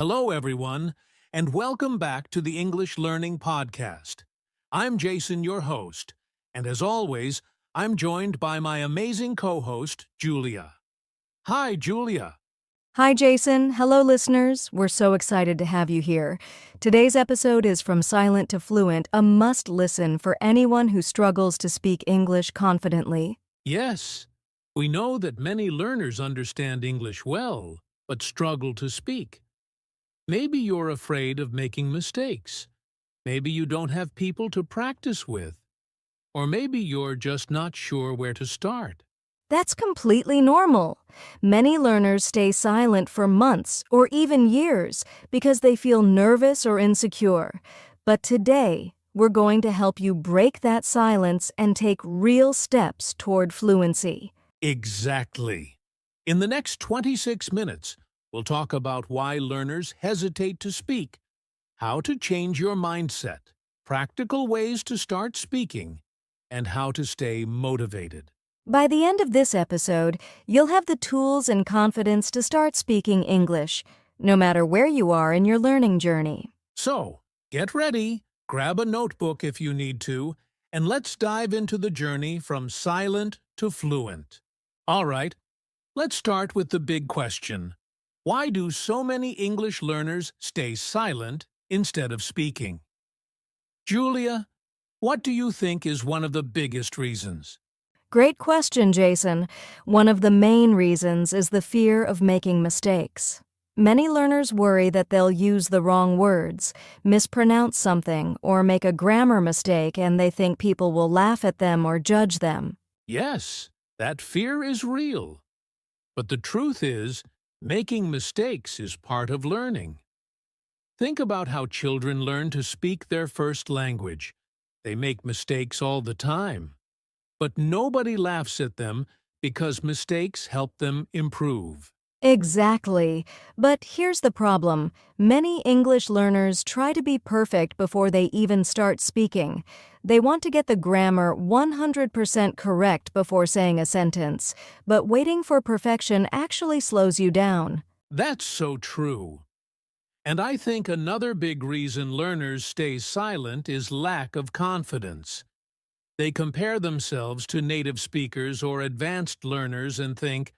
Hello, everyone, and welcome back to the English Learning Podcast. I'm Jason, your host, and as always, I'm joined by my amazing co-host, Julia. Hi, Julia. Hi, Jason. Hello, listeners. We're so excited to have you here. Today's episode is From Silent to Fluent, a must-listen for anyone who struggles to speak English confidently. Yes, we know that many learners understand English well, but struggle to speak. Maybe you're afraid of making mistakes. Maybe you don't have people to practice with. Or maybe you're just not sure where to start. That's completely normal. Many learners stay silent for months or even years because they feel nervous or insecure. But today, we're going to help you break that silence and take real steps toward fluency. Exactly. In the next 26 minutes, we'll talk about why learners hesitate to speak, how to change your mindset, practical ways to start speaking, and how to stay motivated. By the end of this episode, you'll have the tools and confidence to start speaking English, no matter where you are in your learning journey. So, get ready, grab a notebook if you need to, and let's dive into the journey from silent to fluent. All right, let's start with the big question. Why do so many English learners stay silent instead of speaking? Julia, what do you think is one of the biggest reasons? Great question, Jason. One of the main reasons is the fear of making mistakes. Many learners worry that they'll use the wrong words, mispronounce something, or make a grammar mistake, and they think people will laugh at them or judge them. Yes, that fear is real. But the truth is, making mistakes is part of learning. Think about how children learn to speak their first language. They make mistakes all the time. But nobody laughs at them because mistakes help them improve. Exactly. But here's the problem. Many English learners try to be perfect before they even start speaking. They want to get the grammar 100% correct before saying a sentence, but waiting for perfection actually slows you down. That's so true. And I think another big reason learners stay silent is lack of confidence. They compare themselves to native speakers or advanced learners and think,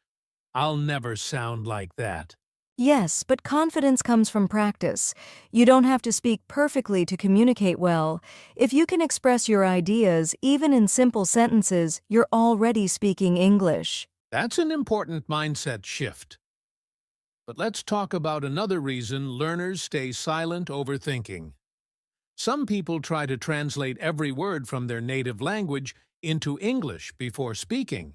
I'll never sound like that. Yes, but confidence comes from practice. You don't have to speak perfectly to communicate well. If you can express your ideas, even in simple sentences, you're already speaking English. That's an important mindset shift. But let's talk about another reason learners stay silent overthinking. Some people try to translate every word from their native language into English before speaking.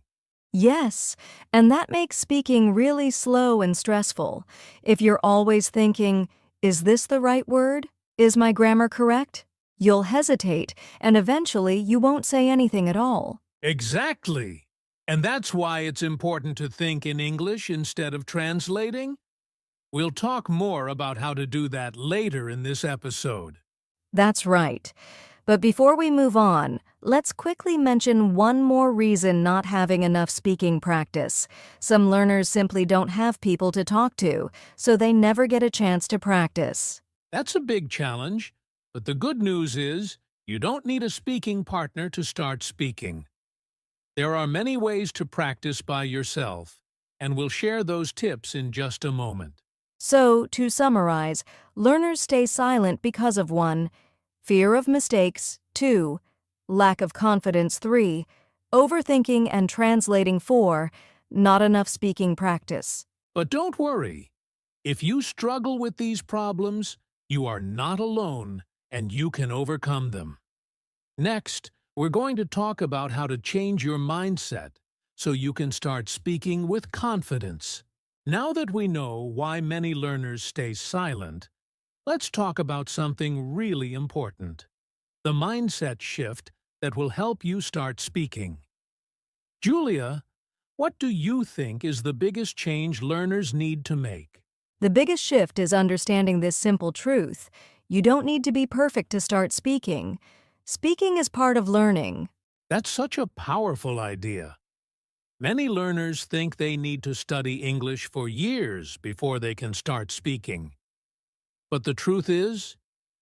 Yes, and that makes speaking really slow and stressful. If you're always thinking, is this the right word? Is my grammar correct? You'll hesitate, and eventually you won't say anything at all. Exactly. And that's why it's important to think in English instead of translating. We'll talk more about how to do that later in this episode. That's right. But before we move on, let's quickly mention one more reason not having enough speaking practice. Some learners simply don't have people to talk to, so they never get a chance to practice. That's a big challenge, but the good news is you don't need a speaking partner to start speaking. There are many ways to practice by yourself, and we'll share those tips in just a moment. So, to summarize, learners stay silent because of 1. Fear of mistakes, 2. Lack of confidence, 3. Overthinking and translating, 4. Not enough speaking practice. But don't worry. If you struggle with these problems, you are not alone, and you can overcome them. Next, we're going to talk about how to change your mindset so you can start speaking with confidence. Now that we know why many learners stay silent, let's talk about something really important: the mindset shift that will help you start speaking. Julia, what do you think is the biggest change learners need to make? The biggest shift is understanding this simple truth. You don't need to be perfect to start speaking. Speaking is part of learning. That's such a powerful idea. Many learners think they need to study English for years before they can start speaking. But the truth is,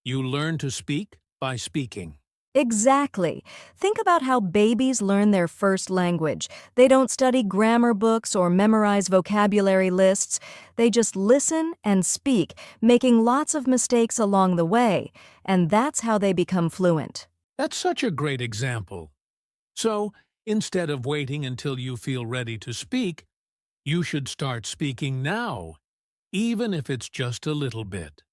you learn to speak by speaking. Exactly. Think about how babies learn their first language. They don't study grammar books or memorize vocabulary lists. They just listen and speak, making lots of mistakes along the way. And that's how they become fluent. That's such a great example. So, instead of waiting until you feel ready to speak, you should start speaking now, even if it's just a little bit.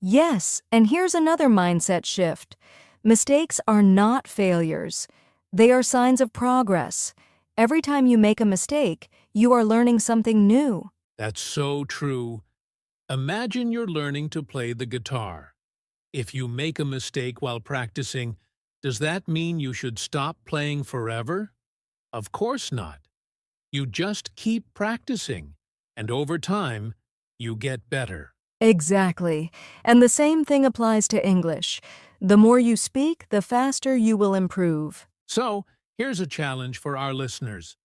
Yes, and here's another mindset shift. Mistakes are not failures. They are signs of progress. Every time you make a mistake, you are learning something new. That's so true. Imagine you're learning to play the guitar. If you make a mistake while practicing, does that mean you should stop playing forever? Of course not. You just keep practicing, and over time, you get better. Exactly. And the same thing applies to English. The more you speak, the faster you will improve. So, here's a challenge for our listeners.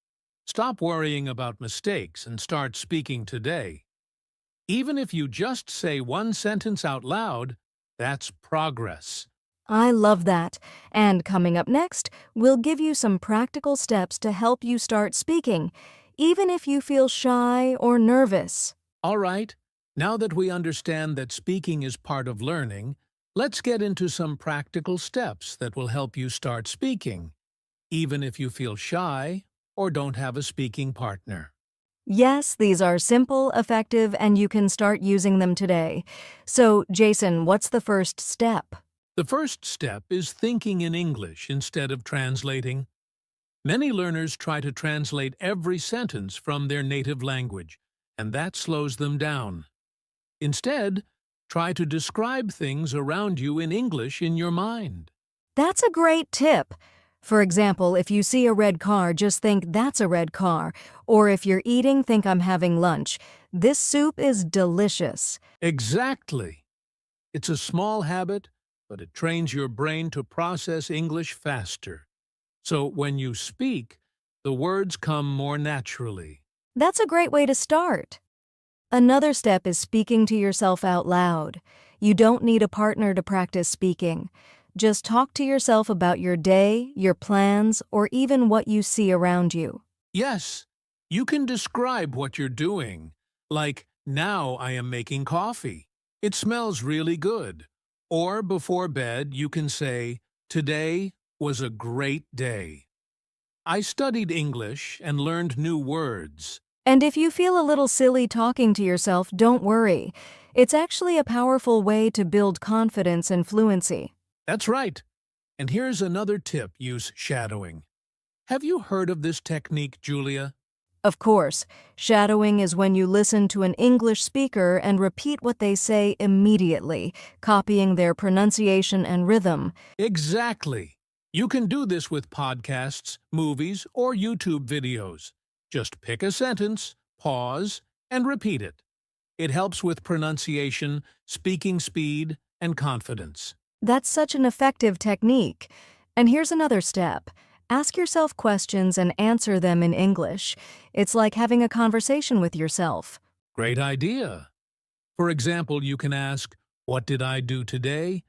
Stop worrying about mistakes and start speaking today. Even if you just say one sentence out loud, that's progress. I love that. And coming up next, we'll give you some practical steps to help you start speaking, even if you feel shy or nervous. All right, now that we understand that speaking is part of learning, let's get into some practical steps that will help you start speaking, even if you feel shy or don't have a speaking partner. Yes, these are simple, effective, and you can start using them today. So, Jason, what's the first step? The first step is thinking in English instead of translating. Many learners try to translate every sentence from their native language, and that slows them down. Instead, try to describe things around you in English in your mind. That's a great tip. For example, if you see a red car, just think that's a red car. Or if you're eating, think I'm having lunch. This soup is delicious. Exactly. It's a small habit, but it trains your brain to process English faster. So when you speak, the words come more naturally. That's a great way to start. Another step is speaking to yourself out loud. You don't need a partner to practice speaking. Just talk to yourself about your day, your plans, or even what you see around you. Yes, you can describe what you're doing, like, now I am making coffee. It smells really good. Or before bed, you can say, today was a great day. I studied English and learned new words. And if you feel a little silly talking to yourself, don't worry. It's actually a powerful way to build confidence and fluency. That's right. And here's another tip: use shadowing. Have you heard of this technique, Julia? Of course, shadowing is when you listen to an English speaker and repeat what they say immediately, copying their pronunciation and rhythm. Exactly. You can do this with podcasts, movies, or YouTube videos. Just pick a sentence, pause, and repeat it. It helps with pronunciation, speaking speed, and confidence. That's such an effective technique. And here's another step. Ask yourself questions and answer them in English. It's like having a conversation with yourself. Great idea. For example, you can ask, "What did I do today?"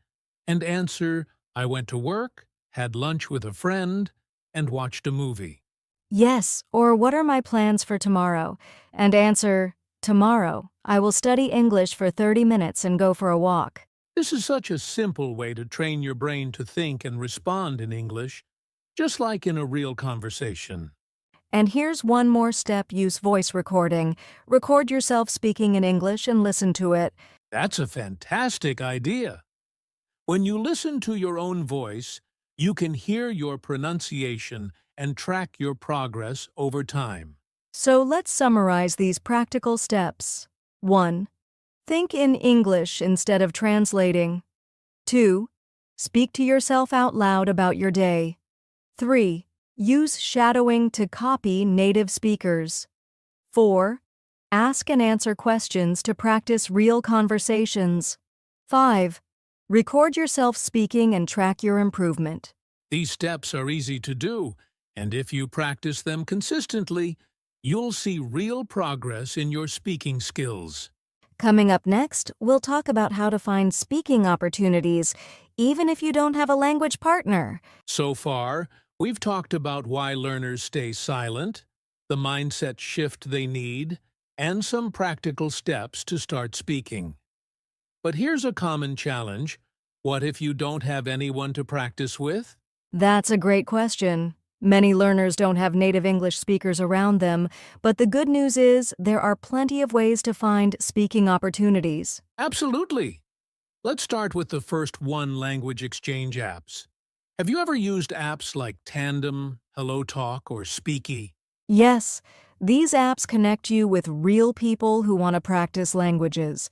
and answer, "I went to work, had lunch with a friend, and watched a movie." Yes, or what are my plans for tomorrow? And answer, tomorrow, I will study English for 30 minutes and go for a walk. This is such a simple way to train your brain to think and respond in English, just like in a real conversation. And here's one more step: use voice recording. Record yourself speaking in English and listen to it. That's a fantastic idea. When you listen to your own voice, you can hear your pronunciation and track your progress over time. So let's summarize these practical steps. 1. Think in English instead of translating. 2. Speak to yourself out loud about your day. 3. Use shadowing to copy native speakers. 4. Ask and answer questions to practice real conversations. 5. Record yourself speaking and track your improvement. These steps are easy to do, and if you practice them consistently, you'll see real progress in your speaking skills. Coming up next, we'll talk about how to find speaking opportunities, even if you don't have a language partner. So far, we've talked about why learners stay silent, the mindset shift they need, and some practical steps to start speaking. But here's a common challenge. What if you don't have anyone to practice with? That's a great question. Many learners don't have native English speakers around them, but the good news is there are plenty of ways to find speaking opportunities. Absolutely. Let's start with the first one-language exchange apps. Have you ever used apps like Tandem, HelloTalk, or Speaky? Yes, these apps connect you with real people who want to practice languages.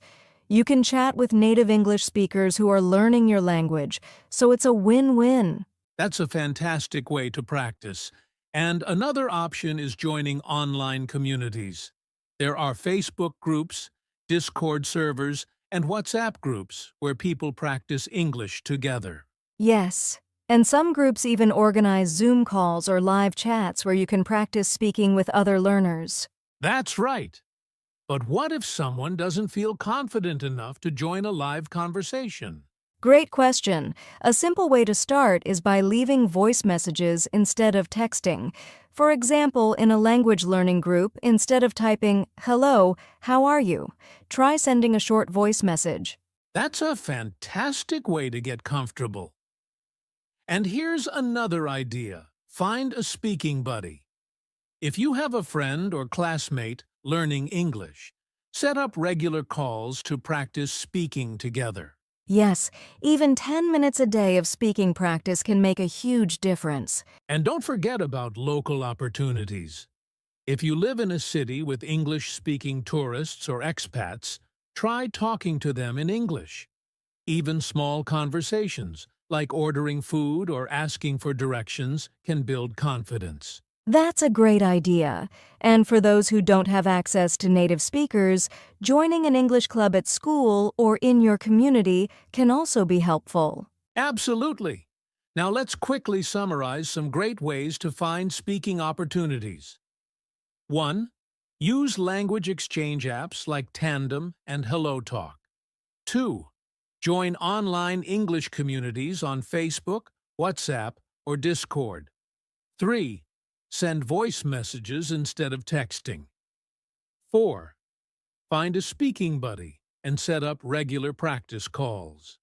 You can chat with native English speakers who are learning your language, so it's a win-win. That's a fantastic way to practice. And another option is joining online communities. There are Facebook groups, Discord servers, and WhatsApp groups where people practice English together. Yes, and some groups even organize Zoom calls or live chats where you can practice speaking with other learners. That's right. But what if someone doesn't feel confident enough to join a live conversation? Great question. A simple way to start is by leaving voice messages instead of texting. For example, in a language learning group, instead of typing, "Hello, how are you?" try sending a short voice message. That's a fantastic way to get comfortable. And here's another idea. Find a speaking buddy. If you have a friend or classmate learning English, set up regular calls to practice speaking together. Yes, even 10 minutes a day of speaking practice can make a huge difference. And don't forget about local opportunities. If you live in a city with English-speaking tourists or expats, try talking to them in English. Even small conversations, like ordering food or asking for directions, can build confidence. That's a great idea. And for those who don't have access to native speakers, joining an English club at school or in your community can also be helpful. Absolutely. Now let's quickly summarize some great ways to find speaking opportunities. 1. Use language exchange apps like Tandem and HelloTalk. 2. Join online English communities on Facebook, WhatsApp, or Discord. 3. Send voice messages instead of texting. 4. Find a speaking buddy and set up regular practice calls.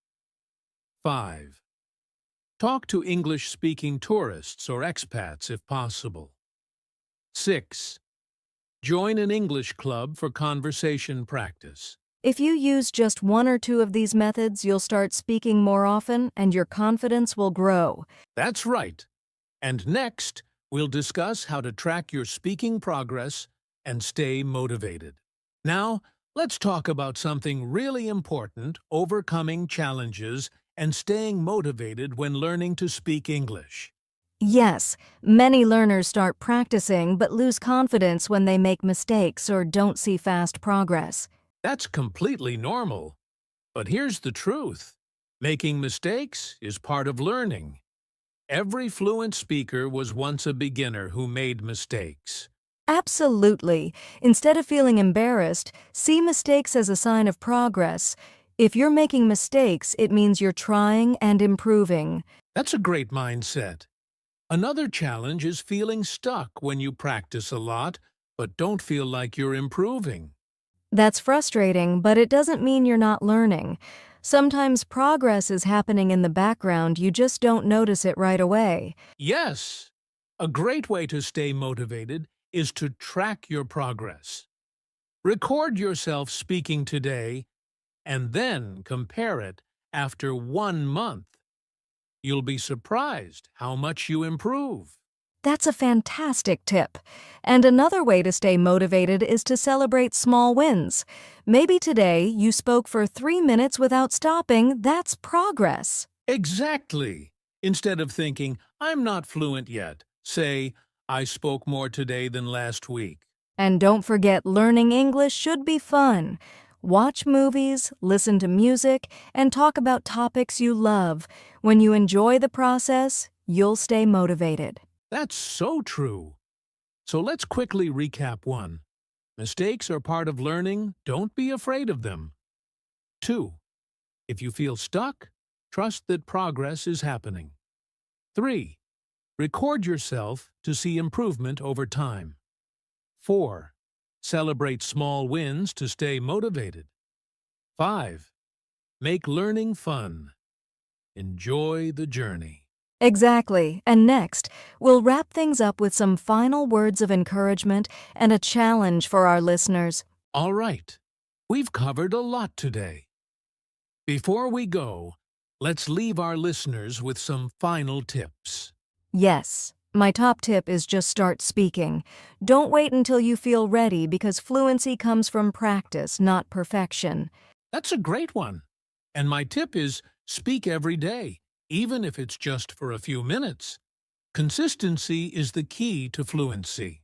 5. Talk to English-speaking tourists or expats if possible. 6. Join an English club for conversation practice. If you use just one or two of these methods, you'll start speaking more often and your confidence will grow. That's right. And next, we'll discuss how to track your speaking progress and stay motivated. Now, let's talk about something really important: overcoming challenges and staying motivated when learning to speak English. Yes, many learners start practicing but lose confidence when they make mistakes or don't see fast progress. That's completely normal. But here's the truth. Making mistakes is part of learning. Every fluent speaker was once a beginner who made mistakes. Absolutely. Instead of feeling embarrassed, see mistakes as a sign of progress. If you're making mistakes, it means you're trying and improving. That's a great mindset. Another challenge is feeling stuck when you practice a lot, but don't feel like you're improving. That's frustrating, but it doesn't mean you're not learning. Sometimes progress is happening in the background, you just don't notice it right away. Yes, a great way to stay motivated is to track your progress. Record yourself speaking today and then compare it after 1 month. You'll be surprised how much you improve. That's a fantastic tip. And another way to stay motivated is to celebrate small wins. Maybe today you spoke for 3 minutes without stopping. That's progress. Exactly. Instead of thinking, "I'm not fluent yet," say, "I spoke more today than last week." And don't forget, learning English should be fun. Watch movies, listen to music, and talk about topics you love. When you enjoy the process, you'll stay motivated. That's so true. So let's quickly recap 1. Mistakes are part of learning. Don't be afraid of them. 2. If you feel stuck, trust that progress is happening. 3. Record yourself to see improvement over time. 4. Celebrate small wins to stay motivated. 5. Make learning fun. Enjoy the journey. Exactly. And next, we'll wrap things up with some final words of encouragement and a challenge for our listeners. All right, we've covered a lot today. Before we go, let's leave our listeners with some final tips. Yes, my top tip is just start speaking. Don't wait until you feel ready because fluency comes from practice, not perfection. That's a great one. And my tip is speak every day, even if it's just for a few minutes. Consistency is the key to fluency.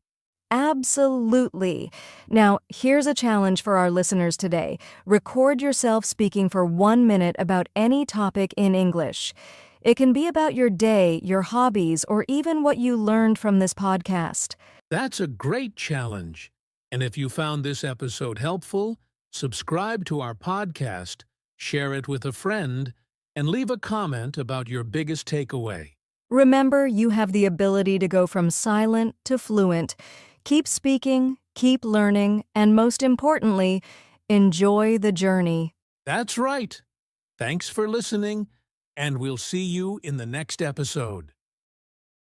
Absolutely. Now, here's a challenge for our listeners today. Record yourself speaking for 1 minute about any topic in English. It can be about your day, your hobbies, or even what you learned from this podcast. That's a great challenge. And if you found this episode helpful, subscribe to our podcast, share it with a friend, and leave a comment about your biggest takeaway. Remember, you have the ability to go from silent to fluent. Keep speaking, keep learning, and most importantly, enjoy the journey. That's right. Thanks for listening, and we'll see you in the next episode.